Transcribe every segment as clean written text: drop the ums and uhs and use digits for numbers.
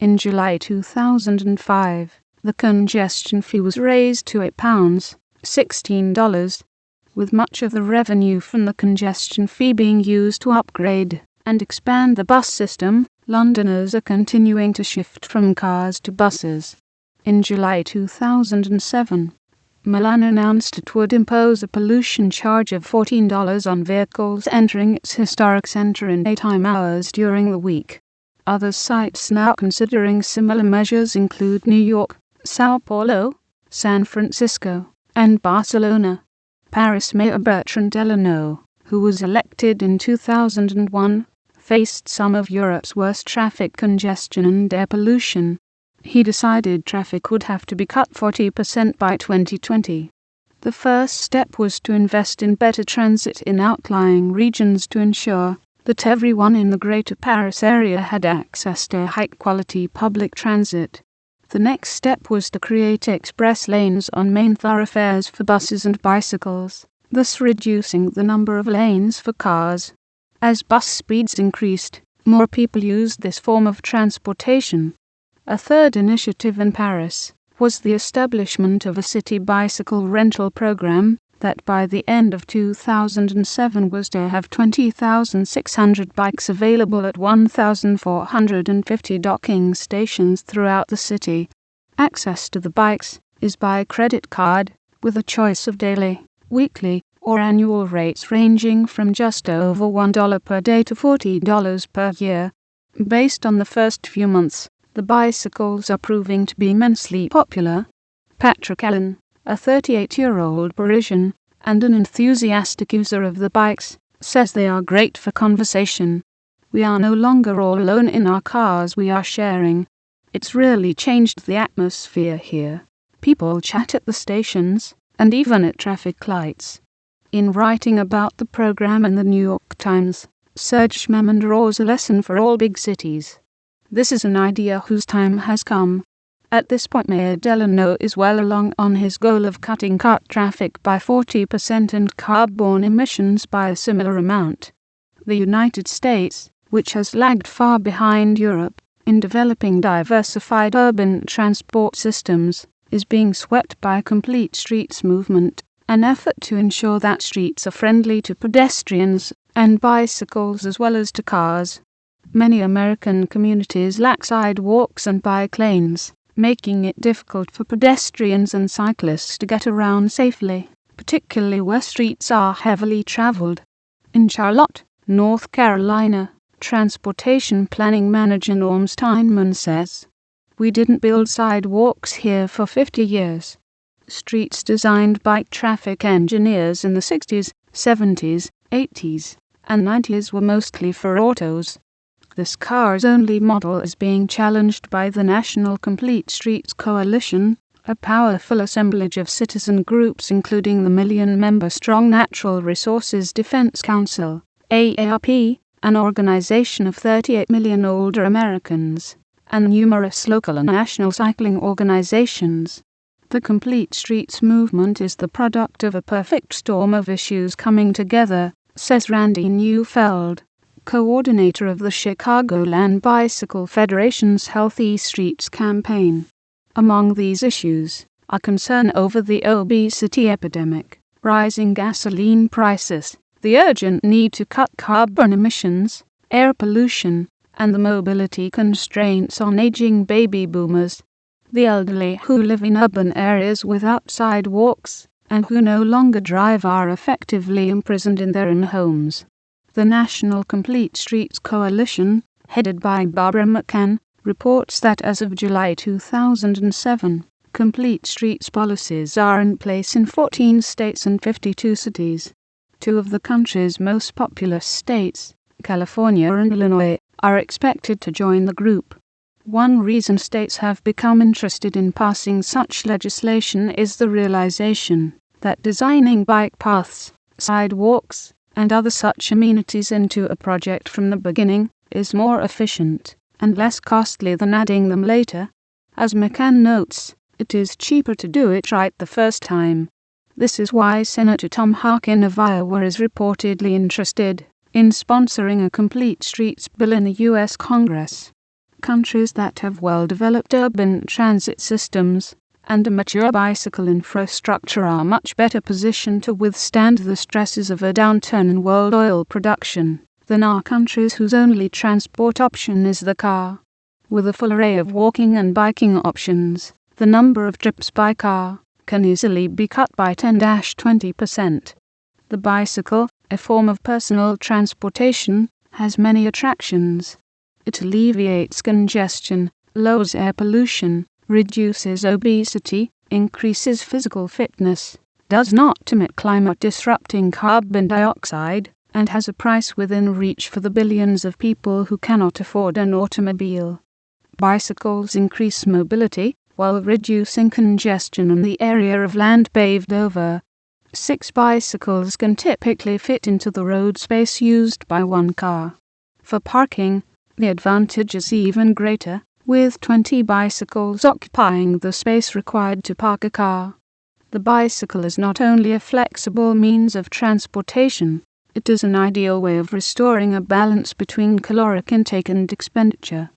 In July 2005, the congestion fee was raised to £8, $16, with much of the revenue from the congestion fee being used to upgrade and expand the bus system. Londoners are continuing to shift from cars to buses. In July 2007, Milan announced it would impose a pollution charge of $14 on vehicles entering its historic centre in daytime hours during the week. Other sites now considering similar measures include New York, Sao Paulo, San Francisco, and Barcelona. Paris Mayor Bertrand Delanoë, who was elected in 2001, faced some of Europe's worst traffic congestion and air pollution. He decided traffic would have to be cut 40% by 2020. The first step was to invest in better transit in outlying regions to ensure that everyone in the Greater Paris area had access to high-quality public transit. The next step was to create express lanes on main thoroughfares for buses and bicycles, thus reducing the number of lanes for cars. As bus speeds increased, more people used this form of transportation. A third initiative in Paris was the establishment of a city bicycle rental program that by the end of 2007 was to have 20,600 bikes available at 1,450 docking stations throughout the city. Access to the bikes is by credit card, with a choice of daily, weekly, or annual rates ranging from just over $1 per day to $40 per year. Based on the first few months, the bicycles are proving to be immensely popular. Patrick Allen, a 38-year-old Parisian and an enthusiastic user of the bikes, says they are great for conversation. We are no longer all alone in our cars, we are sharing. It's really changed the atmosphere here. People chat at the stations, and even at traffic lights. In writing about the program in the New York Times, Serge Memon draws a lesson for all big cities. This is an idea whose time has come. At this point, Mayor Delanoë is well along on his goal of cutting car traffic by 40% and carbon emissions by a similar amount. The United States, which has lagged far behind Europe in developing diversified urban transport systems, is being swept by a complete streets movement, an effort to ensure that streets are friendly to pedestrians and bicycles as well as to cars. Many American communities lack sidewalks and bike lanes, making it difficult for pedestrians and cyclists to get around safely, particularly where streets are heavily traveled. In Charlotte, North Carolina, transportation planning manager Norm Steinman says, "We didn't build sidewalks here for 50 years. Streets designed by traffic engineers in the 60s, 70s, 80s, and 90s were mostly for autos. This cars-only model is being challenged by the National Complete Streets Coalition, a powerful assemblage of citizen groups including the million-member Strong Natural Resources Defense Council, AARP, an organization of 38 million older Americans, and numerous local and national cycling organizations. The Complete Streets movement is the product of a perfect storm of issues coming together," says Randy Neufeld, coordinator of the Chicagoland Bicycle Federation's Healthy Streets campaign. Among these issues are concern over the obesity epidemic, rising gasoline prices, the urgent need to cut carbon emissions, air pollution, and the mobility constraints on aging baby boomers. The elderly who live in urban areas without sidewalks and who no longer drive are effectively imprisoned in their own homes. The National Complete Streets Coalition, headed by Barbara McCann, reports that as of July 2007, complete streets policies are in place in 14 states and 52 cities. Two of the country's most populous states, California and Illinois, are expected to join the group. One reason states have become interested in passing such legislation is the realization that designing bike paths, sidewalks, and other such amenities into a project from the beginning is more efficient and less costly than adding them later. As McCann notes, it is cheaper to do it right the first time. This is why Senator Tom Harkin of Iowa is reportedly interested in sponsoring a complete streets bill in the U.S. Congress. Countries that have well-developed urban transit systems and a mature bicycle infrastructure are much better positioned to withstand the stresses of a downturn in world oil production than are countries whose only transport option is the car. With a full array of walking and biking options, the number of trips by car can easily be cut by 10-20%. The bicycle, a form of personal transportation, has many attractions. It alleviates congestion, lowers air pollution, reduces obesity, increases physical fitness, does not emit climate-disrupting carbon dioxide, and has a price within reach for the billions of people who cannot afford an automobile. Bicycles increase mobility while reducing congestion in the area of land paved over. 6 bicycles can typically fit into the road space used by one car. For parking, the advantage is even greater, with 20 bicycles occupying the space required to park a car. The bicycle is not only a flexible means of transportation, it is an ideal way of restoring a balance between caloric intake and expenditure.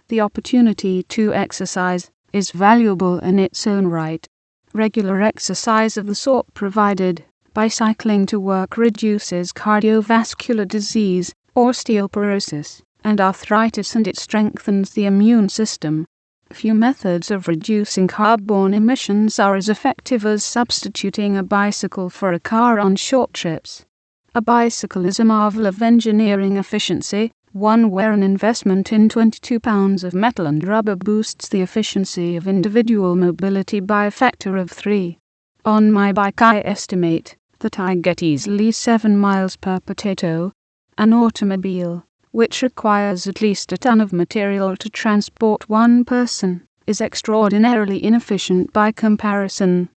The opportunity to exercise is valuable in its own right. Regular exercise of the sort provided by cycling to work reduces cardiovascular disease, osteoporosis, and arthritis, and it strengthens the immune system. Few methods of reducing carbon emissions are as effective as substituting a bicycle for a car on short trips. A bicycle is a marvel of engineering efficiency, one where an investment in 22 pounds of metal and rubber boosts the efficiency of individual mobility by a factor of 3. On my bike I estimate that I get easily 7 miles per potato. An automobile, which requires at least a ton of material to transport one person, is extraordinarily inefficient by comparison.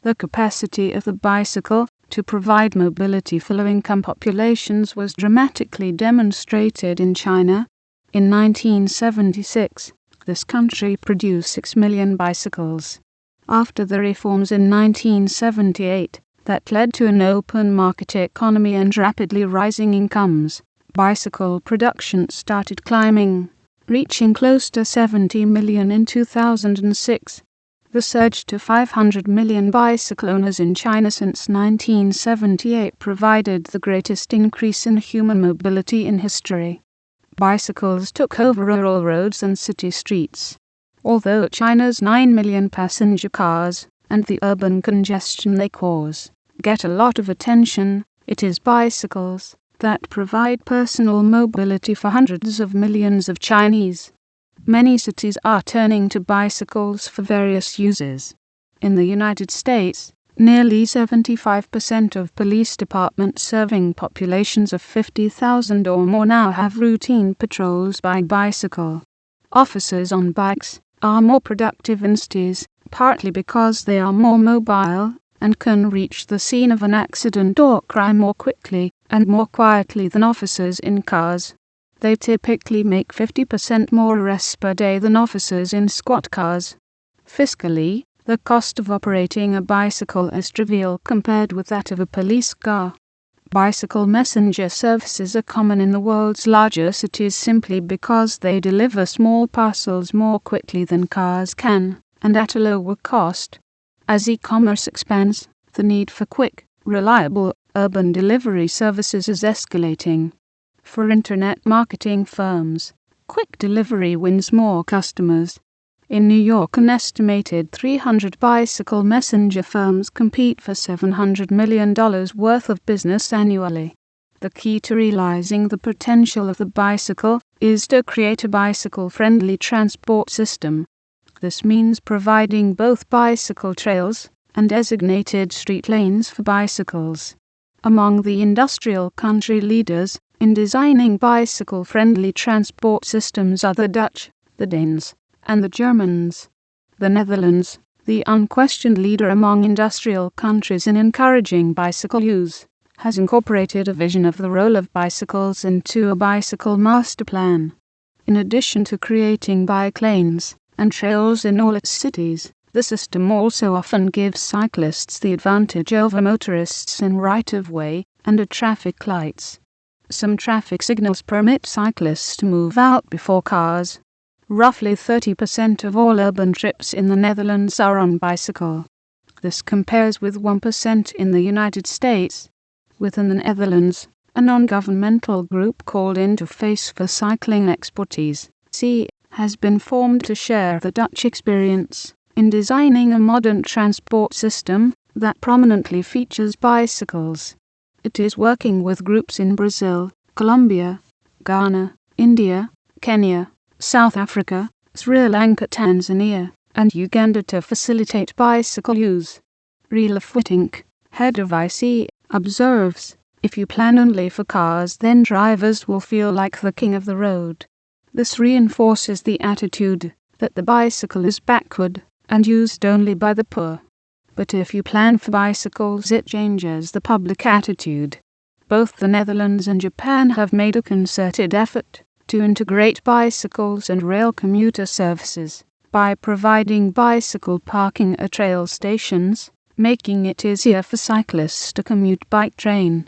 The capacity of the bicycle to provide mobility for low-income populations was dramatically demonstrated in China. In 1976, this country produced 6 million bicycles. After the reforms in 1978, that led to an open market economy and rapidly rising incomes, bicycle production started climbing, reaching close to 70 million in 2006. The surge to 500 million bicycle owners in China since 1978 provided the greatest increase in human mobility in history. Bicycles took over rural roads and city streets. Although China's 9 million passenger cars and the urban congestion they cause get a lot of attention, it is bicycles that provide personal mobility for hundreds of millions of Chinese. Many cities are turning to bicycles for various uses. In the United States, nearly 75% of police departments serving populations of 50,000 or more now have routine patrols by bicycle. Officers on bikes are more productive in cities, partly because they are more mobile and can reach the scene of an accident or crime more quickly and more quietly than officers in cars. They typically make 50% more arrests per day than officers in squad cars. Fiscally, the cost of operating a bicycle is trivial compared with that of a police car. Bicycle messenger services are common in the world's larger cities simply because they deliver small parcels more quickly than cars can, and at a lower cost. As e-commerce expands, the need for quick, reliable, urban delivery services is escalating. For internet marketing firms, quick delivery wins more customers. In New York, an estimated 300 bicycle messenger firms compete for $700 million worth of business annually. The key to realizing the potential of the bicycle is to create a bicycle-friendly transport system. This means providing both bicycle trails and designated street lanes for bicycles. Among the industrial country leaders in designing bicycle-friendly transport systems are the Dutch, the Danes, and the Germans. The Netherlands, the unquestioned leader among industrial countries in encouraging bicycle use, has incorporated a vision of the role of bicycles into a bicycle master plan. In addition to creating bike lanes and trails in all its cities, the system also often gives cyclists the advantage over motorists in right-of-way and at traffic lights. Some traffic signals permit cyclists to move out before cars. Roughly 30% of all urban trips in the Netherlands are on bicycle. This compares with 1% in the United States. Within the Netherlands, a non-governmental group called Interface for Cycling Expertise has been formed to share the Dutch experience in designing a modern transport system that prominently features bicycles. It is working with groups in Brazil, Colombia, Ghana, India, Kenya, South Africa, Sri Lanka, Tanzania, and Uganda to facilitate bicycle use. Reelfoot Inc., head of IC, observes, "If you plan only for cars, then drivers will feel like the king of the road. This reinforces the attitude that the bicycle is backward and used only by the poor. But if you plan for bicycles, it changes the public attitude." Both the Netherlands and Japan have made a concerted effort to integrate bicycles and rail commuter services by providing bicycle parking at rail stations, making it easier for cyclists to commute by train.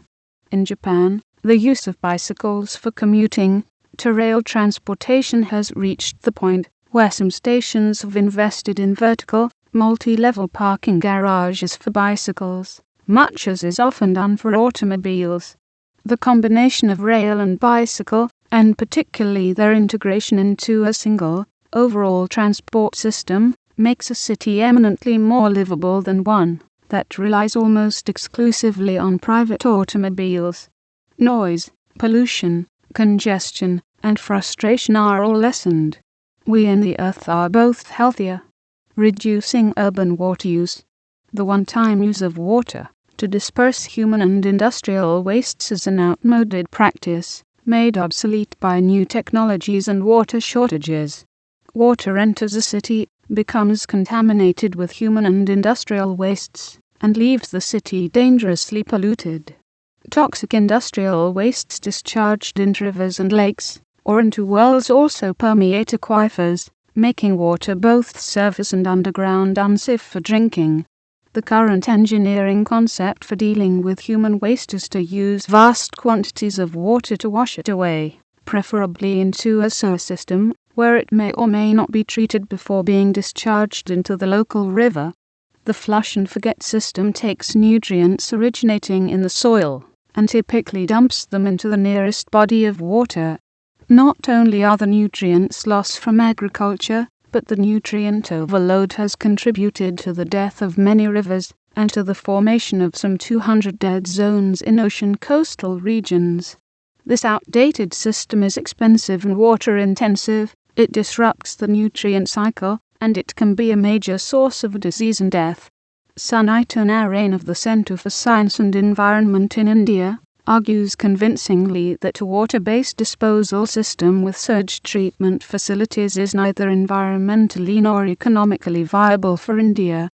In Japan, the use of bicycles for commuting to rail transportation has reached the point where some stations have invested in vertical, multi-level parking garages for bicycles, much as is often done for automobiles. The combination of rail and bicycle, and particularly their integration into a single, overall transport system, makes a city eminently more livable than one that relies almost exclusively on private automobiles. Noise, pollution, congestion, and frustration are all lessened. We and the earth are both healthier. Reducing urban water use. The one-time use of water to disperse human and industrial wastes is an outmoded practice, made obsolete by new technologies and water shortages. Water enters a city, becomes contaminated with human and industrial wastes, and leaves the city dangerously polluted. Toxic industrial wastes discharged into rivers and lakes, or into wells also permeate aquifers, making water both surface and underground unsafe for drinking. The current engineering concept for dealing with human waste is to use vast quantities of water to wash it away, preferably into a sewer system, where it may or may not be treated before being discharged into the local river. The flush and forget system takes nutrients originating in the soil, and typically dumps them into the nearest body of water. Not only are the nutrients lost from agriculture, but the nutrient overload has contributed to the death of many rivers, and to the formation of some 200 dead zones in ocean coastal regions. This outdated system is expensive and water-intensive, it disrupts the nutrient cycle, and it can be a major source of disease and death. Sunita Narain of the Centre for Science and Environment in India argues convincingly that a water-based disposal system with sewage treatment facilities is neither environmentally nor economically viable for India.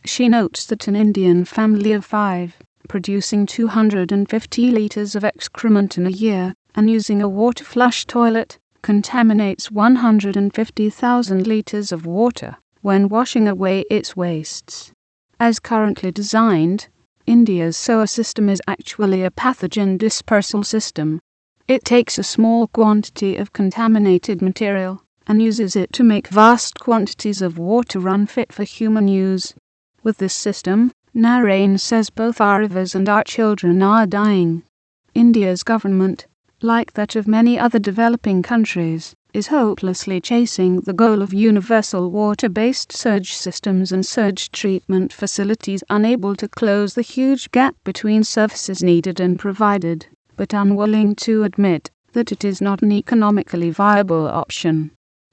She notes that an Indian family of 5, producing 250 litres of excrement in a year, and using a water flush toilet, contaminates 150,000 litres of water when washing away its wastes. As currently designed, India's sewer system is actually a pathogen dispersal system. It takes a small quantity of contaminated material and uses it to make vast quantities of water unfit for human use. With this system, Narain says both our rivers and our children are dying. India's government, like that of many other developing countries, is hopelessly chasing the goal of universal water-based sewage systems and sewage treatment facilities, unable to close the huge gap between services needed and provided, but unwilling to admit that it is not an economically viable option.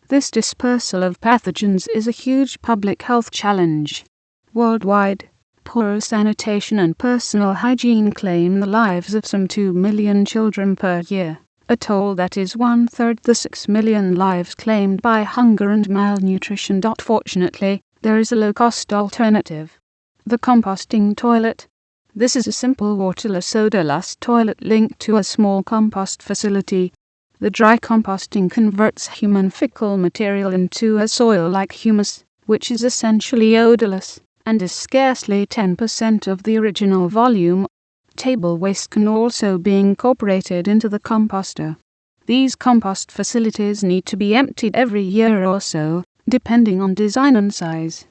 This dispersal of pathogens is a huge public health challenge. Worldwide, poor sanitation and personal hygiene claim the lives of some 2 million children per year, a toll that is 1/3 the 6 million lives claimed by hunger and malnutrition. Fortunately, there is a low-cost alternative. The composting toilet. This is a simple waterless, odorless toilet linked to a small compost facility. The dry composting converts human fecal material into a soil-like humus, which is essentially odorless, and is scarcely 10% of the original volume. Table waste can also be incorporated into the composter. These compost facilities need to be emptied every year or so, depending on design and size.